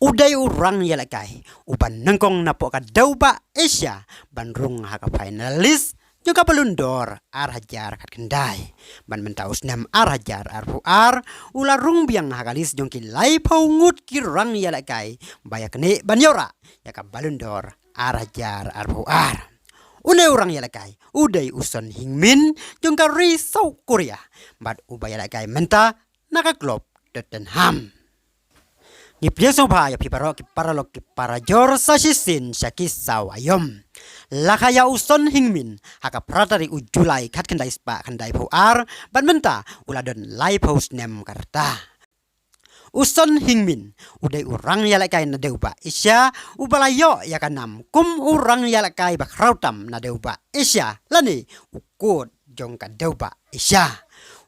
Uday urang yalakai uban nengkong napok ka daw ba Asia banrung haka finalis juga pelundor arhajar kat kendai ban mentaus nem arhajar arpuar ularung biang hakalis jongki lai paungut kirang yalakai bayak ne banyora yaka balundor arhajar arpuar. Unai orang yalakai uday uson hingmin jongka risau Korea bat ubay yalakai menta nakaklop Tottenham. Ni pienso pa ya piparo ki para jor sa sisin syaki sawayom. Lakaya uson hingmin haka pratari ujulai kat kendai spa kendai puar ban menta uladon lai post nem karta. Uson hingmin udai urang yalakai na deuba isya ubalayo ya kanam kum urang yalakai bakrautam na deuba isya lani ukut jong ka deuba isya.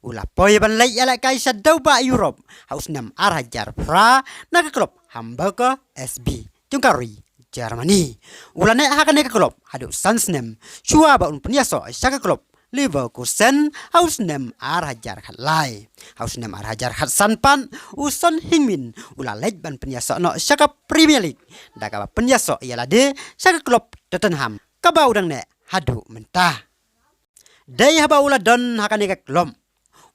Ula poy ban lay yalakai sa deuba Europe haus nam arhajar pra nakaklop Hamburger SB jongkari Germany. Ula ne hakane kaklop hadu sansnem chua ba un penyaso sakaklop Leverkusen haus nem arhajar khatlai haus nem arhajar khat sanpan uson hingmin ula lej ban penyaso no saka Premier League daga penyaso yala de sakaklop Tottenham kabau dang ne hadu mentah dai haba ula don hakane kaklop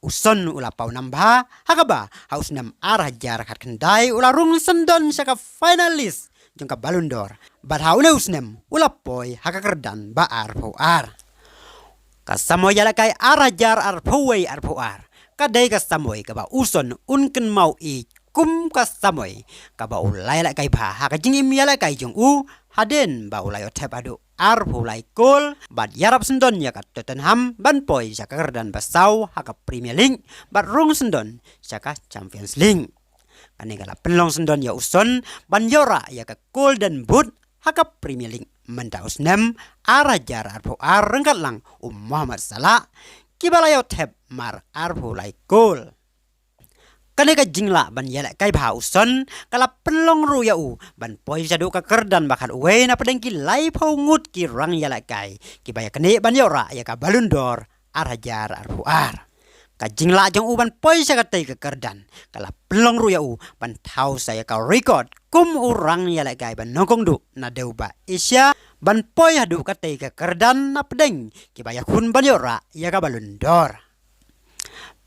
uson ula pau nambah hakaba haus nem arhajar kat kendai ula rung sendon saka finalis jongka balundor bat haune usnem ula poi hakakerdan ba arpuar kasamoy yalakai arhajar arpuwei arpuar kadai kasamoy kaba uson unken mau I kum kasamoy kaba ulai lakai ba hakajing im yalakai jong u haden ba ulai otep adu arpulai kol bat yarap sendon ya kat Tottenham ban poi sakakerdan basau haka Premier League bat rung sendon saka Champions League kani kala penlong sendon ya uson ban yora ya ka Golden Boot haka Premier League mendaus nem arhajar arpuar rengkat lang Muhammad Salah kibalayo tep mar arpulai kol kani ka jingla ban yala kai ba uson kala penlong ru ya u ban poi jadu ka kerdan bakat uwe na pedengki lai paungut ki rang yala kai ki baya kani ban yora ya ka balundor arhajar arpuar ka jingla jong u ban poi sa katai ka kerdan kala penlong ru ya u ban tau saya ka record kum urang yala kai ban nongkong du na deuba Asia ban poi hadu katai ka kerdan na pedeng ki baya kun ban yora ya ka balundor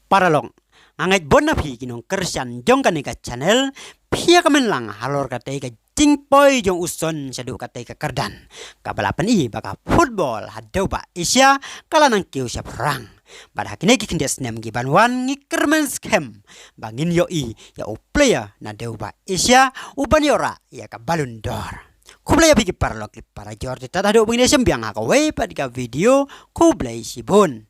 paralong angait bona phi kinong kersian jong kanika channel phia kamen lang halor katai ka jing poi jong uson sadu katai ka kerdan kabalapan I baka football hadau ba Asia kala nang kiu siap rang pada hakine ki kindes nem gi banwan ngi kermen scam bangin yo I ya u player na deu ba Asia u baniora ya ka balundor kublay pigi parlok para jor tata do bingine sembiang hakawe padika video kublay sibun